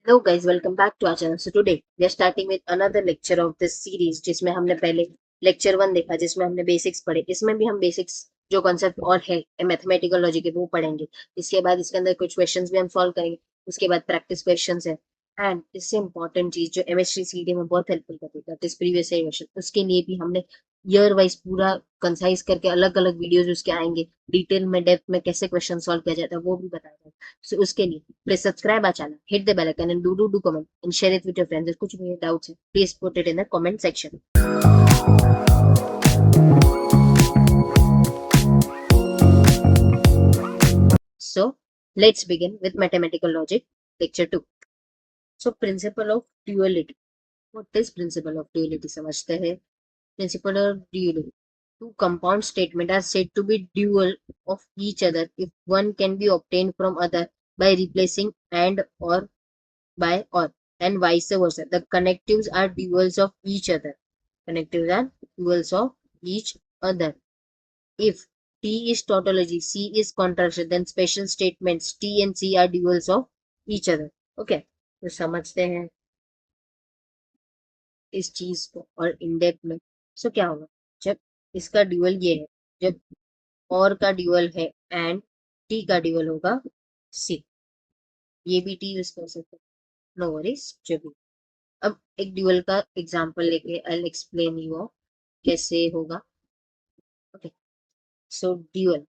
Hello guys, welcome back to our channel. So today we are starting with another lecture of this series जिसमें हमने पहले lecture 1 देखा जिसमें हमने basics पढ़े। इसमें भी हम बेसिक्स जो कॉन्सेप्ट और है मैथमेटिकल लॉजिक है वो पढ़ेंगे। इसके बाद इसके अंदर कुछ क्वेश्चंस भी हम सॉल्व करेंगे। उसके बाद प्रैक्टिस क्वेश्चंस है एंड इससे इंपॉर्टेंट चीज जो एमएससी सीडी में बहुत हेल्पफुल करती है that is previous year question. उसके लिए भी हमने ईयर वाइज पूरा कंसाइज करके अलग अलग वीडियोज उसके आएंगे। डिटेल में डेप्थ में कैसे क्वेश्चन सॉल्व किया जाता है वो भी बताया जाएगा। सो उसके लिए please subscribe our channel, hit the bell icon, and do comment and share it with your friends. If कुछ भी doubts है, please put it in the comment section. So let's begin with mathematical logic, lecture 2. So principle of duality. What is principle of duality? समझते हैं. Principle of duality. Two compound statements are said to be dual of each other if one can be obtained from other by replacing and or by or and vice versa. The connectives are duals of each other. Connectives are duals of each other. If T is tautology, C is contraction, then special statements T and C are duals of each other. Okay, तो समझते हैं इस चीज को और in depth में। सो क्या होगा जब इसका ड्यूअल ये है, जब और का ड्यूअल है एंड टी का ड्यूअल होगा सी, ये भी टी यूज कर सकते हैं, नो वरीज जो भी। अब एक ड्यूअल का एग्जांपल लेके आई विल एक्सप्लेन यू कैसे होगा। ओके, सो ड्यूअल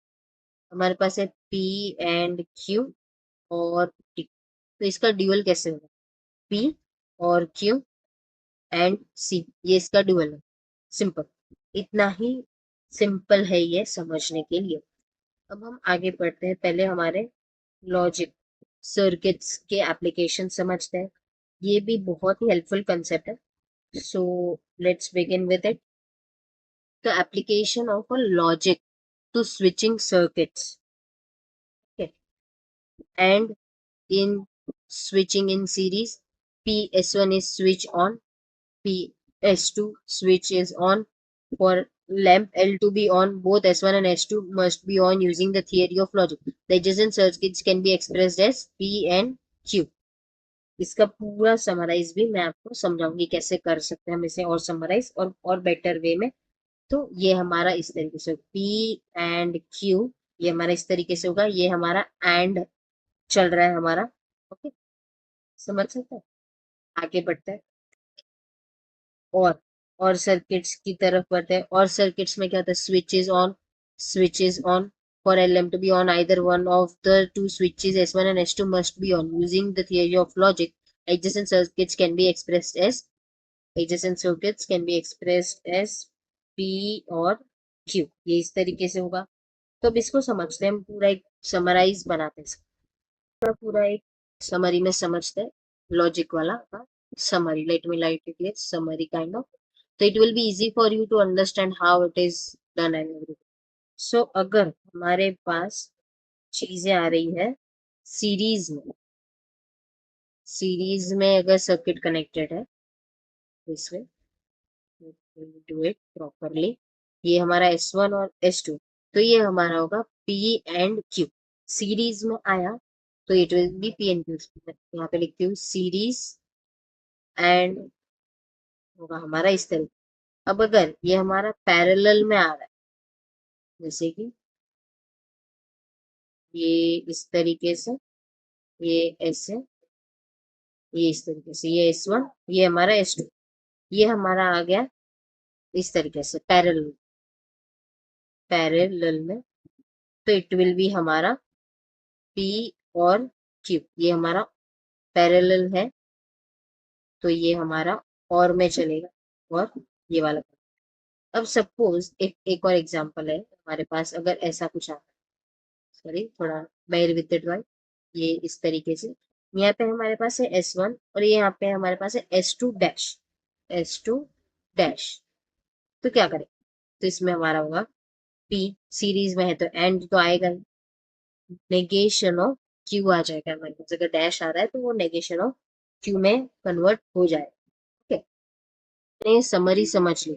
हमारे पास है पी एंड क्यू और टी। तो इसका ड्यूअल कैसे होगा? पी और क्यू एंड सी, ये इसका ड्यूअल है। सिंपल, इतना ही सिंपल है ये समझने के लिए। अब हम आगे बढ़ते हैं, पहले हमारे लॉजिक सर्किट्स के एप्लीकेशन समझते हैं। ये भी बहुत ही हेल्पफुल कंसेप्ट है। So let's begin with it. The application of a logic to switching circuits. Okay, and in switching in series, PS1 is switch on, PS2 switch is on. For lamp L to be on, both S1 and S2 must be on using the theory of logic. The adjacent circuits can be expressed as P and Q. इसका पूरा summarise भी मैं आपको समझाऊंगी कैसे कर सकते हैं हम इसे और समराइज और बेटर वे में। तो ये हमारा इस तरीके से P एंड Q, ये हमारा इस तरीके से होगा। ये हमारा एंड चल रहा है हमारा। ओके, समझ सकते हैं। आगे बढ़ते हैं और सर्किट्स की तरफ बढ़ते हैं। और सर्किट्स में क्या होता है? Switch is on for LM to be on, either one of the two switches S1 and S2 must be on using the theory of logic. Adjacent circuits can be expressed as P और Q, ये इस तरीके से होगा। तो अब इसको समझते हैं, हम पूरा एक समराइज बनाते हैं, पूरा एक समरी में समझते हैं लॉजिक वाला summary. Let me light it is summary kind of, तो it will be easy for you to understand how it is done and everything. So अगर हमारे पास चीजें आ रही है सीरीज में अगर सर्किट कनेक्टेड है तो इसमें डू इट प्रॉपरली। ये हमारा S1 और S2, तो ये हमारा होगा P एंड Q। सीरीज में आया तो it will B P and Q। यहाँ पे लिखती हूँ सीरीज एंड, होगा हमारा इस तरह। अब अगर ये हमारा पैरेलल में आ रहा है, जैसे कि ये इस तरीके से, ये ऐसे, ये इस तरीके से, ये S1, ये हमारा S2, ये हमारा आ गया इस तरीके से पैरेलल में। तो इट विल बी हमारा P और Q, ये हमारा पैरेलल है तो ये हमारा और में चलेगा और ये वाला। अब सपोज एक और एग्जांपल है हमारे पास, अगर ऐसा कुछ आता है, सॉरी थोड़ा बेयर विद इट भाई, ये इस तरीके से यहाँ पे हमारे पास है S1 और ये यहाँ पे हमारे पास है S2 डैश। तो क्या करें? तो इसमें हमारा होगा P, सीरीज में है तो एंड तो आएगा, नेगेशन ऑफ क्यू आ जाएगा हमारे पास। अगर डैश आ रहा है तो वो नेगेशन ऑफ क्यू में कन्वर्ट हो जाएगा। ओके, ये समरी समझ ली।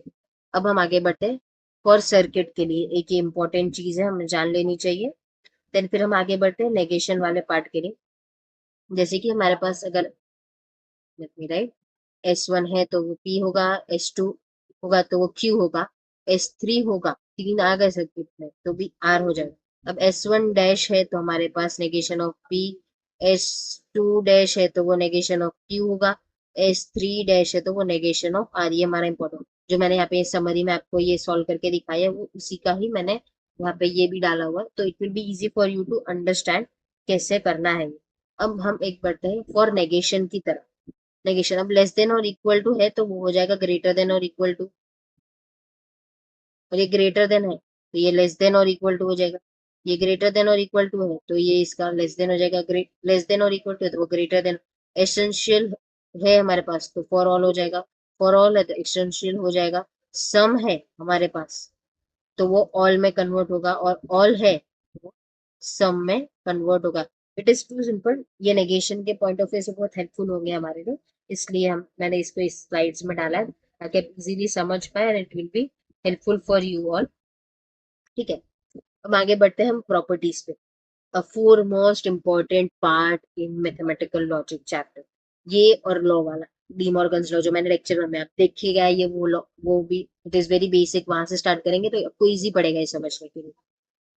अब हम आगे बढ़ते हैं। फॉर सर्किट के लिए एक ये इंपॉर्टेंट चीज है, हमें जान लेनी चाहिए। देन फिर हम आगे बढ़ते हैं नेगेशन वाले पार्ट के लिए। जैसे कि हमारे पास अगर लेट मी राइट, S1 है तो वो P होगा, S2 होगा तो वो Q होगा, S3 होगा, 3 आ गए सर्किट में तो भी R हो जाएगा। अब S1 डैश है तो हमारे पास negation of P, S2 dash है तो वो नेगेशन ऑफ Q होगा, S3 डैश है तो वो नेगेशन ऑफ R। ये हमारा इंपॉर्टेंट, जो मैंने यहाँ पे समरी में आपको ये सॉल्व करके दिखाया है वो उसी का ही मैंने यहाँ पे ये भी डाला हुआ है, तो it will be easy for you to understand कैसे करना है। अब हम एक बढ़ते हैं फॉर नेगेशन की तरफ। नेगेशन, अब लेस देन और इक्वल टू है तो वो हो जाएगा ग्रेटर देन और इक्वल टू, और ये ग्रेटर देन है तो ये लेस देन और इक्वल टू हो जाएगा, ये ग्रेटर देन और इक्वल टू है तो ये इसका लेस देन हो जाएगा, लेस देन और इक्वल टू है तो वो ग्रेटर देन। एसेंशियल है हमारे पास तो फॉर ऑल हो जाएगा, फॉर ऑल है तो एसेंशियल हो जाएगा। सम है हमारे पास तो वो ऑल में कन्वर्ट होगा, और ऑल है तो सम में कन्वर्ट होगा। इट इज टू सिंपल, ये नेगेशन के पॉइंट ऑफ व्यू से बहुत हेल्पफुल होंगे हमारे लिए, इसलिए मैंने इसको इस स्लाइड्स में डाला है ताकि आप इजीली समझ पाए and it will be helpful for you all. ठीक है, अब आगे बढ़ते हैं हम प्रॉपर्टीज पे। अ four most important part in mathematical logic chapter, ये और लॉ वाला, डी मॉर्गन्स लॉ जो मैंने लेक्चर में आप देखिएगा, ये वो लॉ वो भी इट इज वेरी बेसिक, वहां से स्टार्ट करेंगे तो आपको इजी पड़ेगा ये समझने के लिए।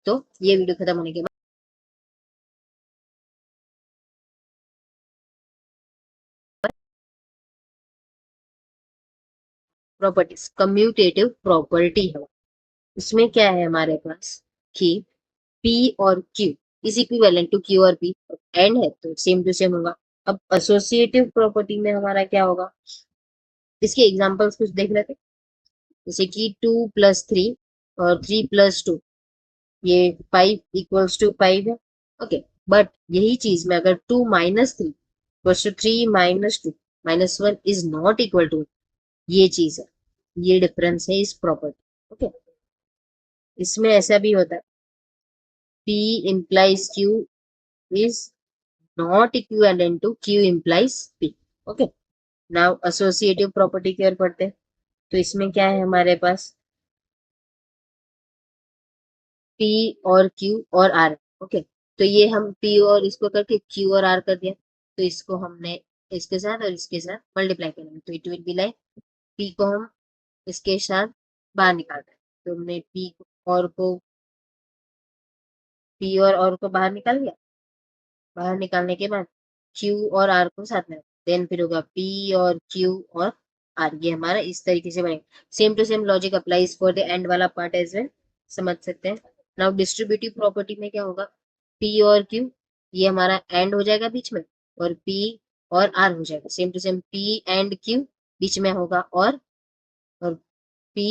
तो ये वीडियो खत्म होने के बाद प्रॉपर्टीज, कम्यूटेटिव प्रॉपर्टी है, उसमें क्या है हमारे पास कि P और Q is equivalent to Q और P, एंड है तो सेम टू सेम होगा। अब एसोसिएटिव प्रॉपर्टी में हमारा क्या होगा, इसके एग्जांपल्स कुछ देख लेते हैं। जैसे कि 2 + 3 और 3 + 2, ये 5 = 5 है। ओके, बट यही चीज में अगर 2 - 3 = 3 - 2 -1 इज नॉट इक्वल टू, ये चीज है, ये डिफरेंस है इस प्रॉपर्टी। ओके, इसमें ऐसा भी होता है P implies Q is not equivalent to Q implies P। Okay, now associative property की ओर पढ़ते हैं। तो इसमें क्या है हमारे पास P और Q और R। ओके, तो ये हम P और इसको करके Q और R कर दिया, तो इसको हमने इसके साथ और इसके साथ मल्टीप्लाई करेंगे तो it will be like, P को हम इसके साथ बाहर निकालते हैं तो हमने P और को बाहर निकाल दिया। बाहर निकालने के बाद Q और R को साथ में, देन फिर होगा P और Q और R, ये हमारा इस तरीके से बनेगा। Same to same logic applies for the and वाला पार्ट एज वेल, समझ सकते हैं। नाउ डिस्ट्रीब्यूटिव प्रॉपर्टी में क्या होगा, P और Q ये हमारा एंड हो जाएगा बीच में, और P और R हो जाएगा same to same, P and Q बीच में होगा, और P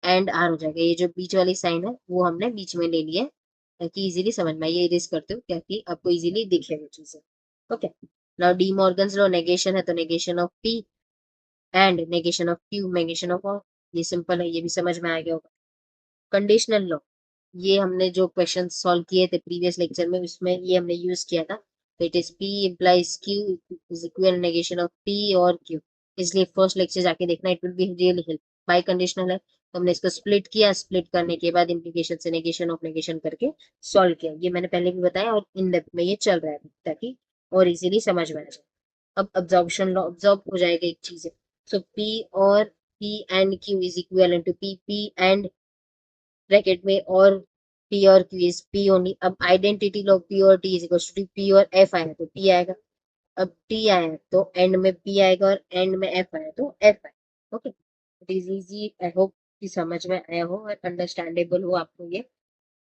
एंड R हो जाएगा। ये जो बीच वाली साइन है वो हमने बीच में ले लिया है ताकि इजीली समझ में आए, ये इरेज करते हो ताकि आपको इजीली दिखे वो चीजें। Okay, now D Morgan's law, negation है तो negation of P and negation of Q, negation of R, ये सिंपल है, ये भी समझ में आ गया होगा। कंडीशनल लॉ, ये हमने जो क्वेश्चन सॉल्व किए थे प्रीवियस लेक्चर में उसमें ये हमने यूज किया था, तो it is P implies Q is equal negation of P और Q, इसलिए फर्स्ट लेक्चर जाके देखना, it will be really help. Bye conditional है तो हमने इसको स्प्लिट किया, स्प्लिट करने के बाद इंप्लीकेशन से नेगेशन ऑफ नेगेशन करके सॉल्व किया, ये मैंने पहले भी बताया और इन डेप्थ में ये चल रहा है ताकि और इजीली समझ में आ जाए। अब ऑब्जॉर्प्शन लॉ ऑब्जॉर्ब हो जाएगा एक चीज है, so P and Q is equal to P and bracket में, और P और Q इज P ओनली। अब आइडेंटिटी लॉ P और T is equal to P और F आया तो T आएगा, अब T आया तो एंड में P आएगा, और एंड में F आया तो F आएगा। Okay, it is easy, I hope कि समझ में आया हो और अंडरस्टैंडेबल हो आपको ये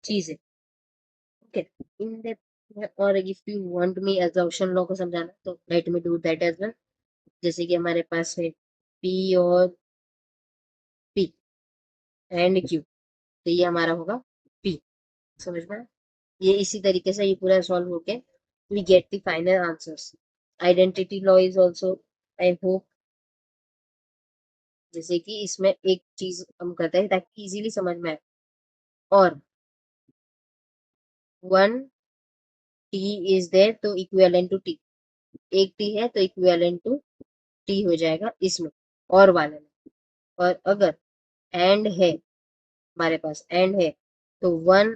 चीजें। ओके, इन डेप्थ, और if you want me assumption law को समझाना तो let me do that as well. जैसे कि हमारे पास है P और P एंड Q, तो ये हमारा होगा P, समझ में आया? ये इसी तरीके से ये पूरा सॉल्व होके we get the final answers. Identity law is also, I hope, जैसे कि इसमें एक चीज हम करते हैं ताकि इजीली समझ में आए, और 1 T इज देयर तो इक्विवेलेंट टू T, एक T है तो इक्विवेलेंट टू T हो जाएगा इसमें और वाले में। और अगर एंड है, हमारे पास एंड है तो 1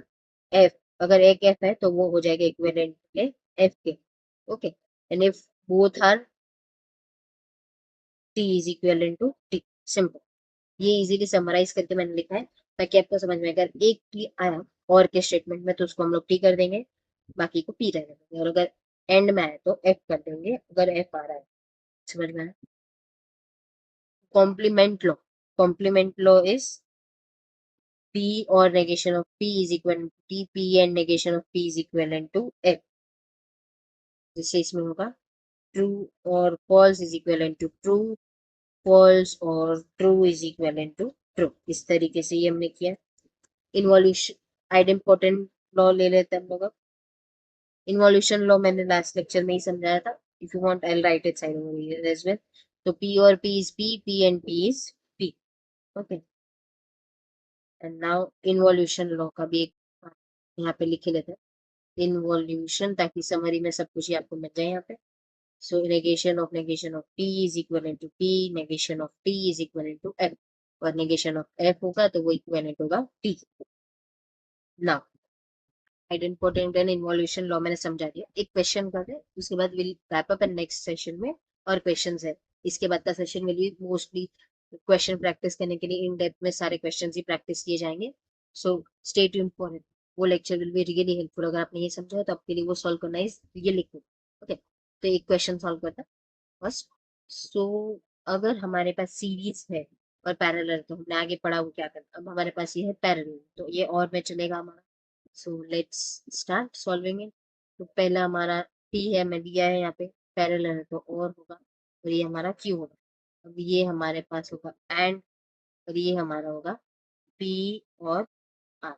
F, अगर एक F है तो वो हो जाएगा इक्विवेलेंट के F के। Okay, and if both are T is equal to T, simple. ये इजीली समराइज करके मैंने लिखा है ताकि आपको समझ में, अगर एक टी आया और के स्टेटमेंट में तो उसको हम लोग टी कर देंगे, बाकी को पी रहने देंगे, और अगर एंड में आए तो एफ कर देंगे अगर एफ आ रहा है। समझ में आया? Complement law, complement law is P or negation of P is equivalent to T, P and negation of P is equivalent to F। जैसे इसमें होगा ट्रू और false is equivalent to true, false और true is equivalent to true. इस तरीके से ये हमने किया। इन्वॉल्यूशन आइडेम्पोर्टेंट लॉ ले लेते हैं हम लोग। इन्वॉल्यूशन लॉ मैंने लास्ट लेक्चर में ही समझाया था, if you want I will write it side over here as well. तो P और P is P, P and P is P। Okay, and now involution law का भी एक यहाँ पे लिखे लेते हैं, इन्वॉल्यूशन, ताकि समरी में सब कुछ ही आपको मिल जाए यहाँ पे। So negation of T is equivalent to P, negation of T is equivalent to F, और negation of F होगा तो वो equivalent होगा T। Now idempotent and involution law मैंने समझा दिया। एक क्वेश्चन कर दे, उसके बाद will wrap up and next session में और क्वेश्चंस है। इसके बाद का session will be mostly question practice करने के लिए, इन डेप्थ में सारे क्वेश्चंस ही प्रैक्टिस किए जाएंगे। So stay tune for it, वो lecture will be really helpful. अगर आपने ये समझा है तो आपके लिए वो सॉल्व करना इज रियली गुड। ओके, तो एक क्वेश्चन सॉल्व करता फर्स्ट। सो अगर हमारे पास सीरीज है और पैरेलल, तो हमने आगे पढ़ा वो क्या करना। अब हमारे पास ये है पैरेलल, तो ये और में चलेगा हमारा। So let's start solving it. तो पहला हमारा टी है, मैं दिया है यहाँ पे, पैरेलल है तो और होगा, और ये हमारा क्यू होगा। अब ये हमारे पास होगा एंड, और ये हमारा होगा पी और आर।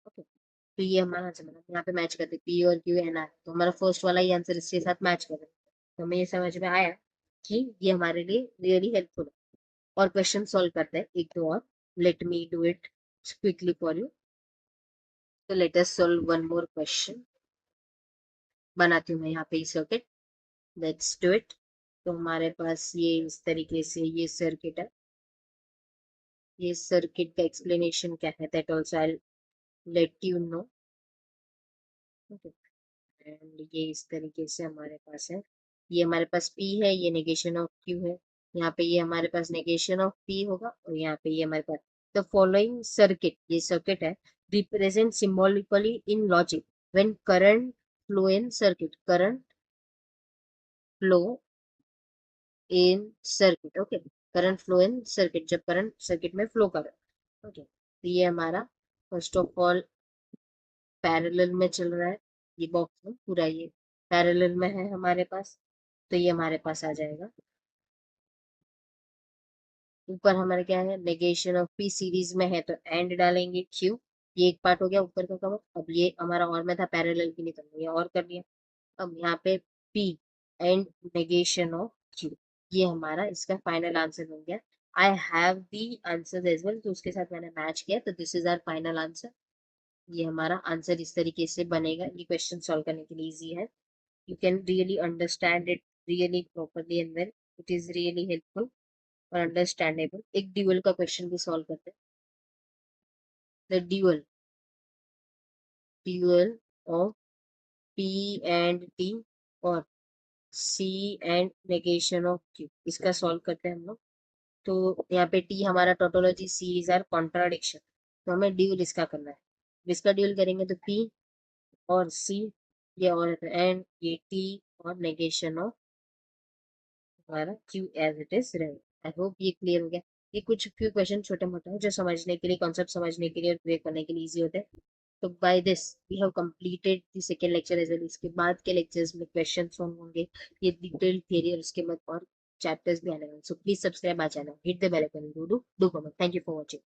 ओके, तो ये हमारा आंसर बना। यहाँ पे मैच करते पी और क्यू एन आर, तो हमारा फर्स्ट वाला ही आंसर इसके साथ मैच कर रहा है। तो हमें ये समझ में आया कि ये हमारे लिए रियली हेल्पफुल है। और क्वेश्चन सॉल्व करते हैं एक दो और। Let me do it quickly for you. तो let us solve one more question. बनाती हूँ मैं यहाँ पे सर्किट, लेट्स डू इट। तो हमारे पास ये इस तरीके से ये सर्किट है। ये सर्किट का एक्सप्लेनेशन क्या है that also I let you know. Okay, and ये इस तरीके से हमारे पास है। ये हमारे पास P है, ये नेगेशन ऑफ Q है। यहाँ पे ये हमारे पास नेगेशन ऑफ P होगा, और यहाँ पे ये हमारे पास द फॉलोइंग सर्किट, ये सर्किट है, represent symbolically in logic when current flow in circuit, current flow in circuit. Okay, current flow in circuit, जब करंट सर्किट में फ्लो कर। ओके, तो ये हमारा फर्स्ट ऑफ ऑल पैरेलल में चल रहा है। ये बॉक्स में पूरा ये पैरेलल में है हमारे पास, तो ये हमारे पास आ जाएगा। ऊपर हमारे क्या है, नेगेशन ऑफ पी, सीरीज में है तो एंड डालेंगे क्यू। ये एक पार्ट हो गया ऊपर का कवर। अब ये हमारा और में था पैरेलल के लिए, तो हमने ये और कर लिया। अब यहाँ पे P and negation of Q, ये हमारा इसका फाइनल आंसर हो गया। I have the answer as well, तो उसके साथ मैंने मैच किया, तो this is our final answer. ये हमारा आंसर इस तरीके से बनेगा। ये क्वेश्चन सॉल्व करने के लिए इजी है। You can really understand it really properly and well. It is really helpful और understandable। एक ड्यूअल का क्वेश्चन भी सॉल्व करते हैं। The dual of P and T और C and negation of Q, इसका सॉल्व करते हैं हम लोग। तो यहाँ पे T हमारा tautology, C is are contradiction, तो हमें ड्यूअल इसका करना है। इसका ड्यूअल करेंगे तो P और C, ये और एंड ये T और नेगेशन ऑफ हमारा Q एज इट इज रहेगा। आई होप ये क्लियर हो गया। ये कुछ फ्यू क्वेश्चन छोटे मोटे हैं जो समझने के लिए, कॉन्सेप्ट समझने के लिए और क्रिएट करने के लिए इजी होते हैं। तो by this we have completed the second lecture as well. इसके बाद के लेक्चर्स में क्वेश्चन सॉल्व होंगे, ये डिटेल्ड थ्योरी और उसके बाद और चैप्टर्स भी आने वाले। So please subscribe my channel, hit the bell icon, do comment. Thank you for watching.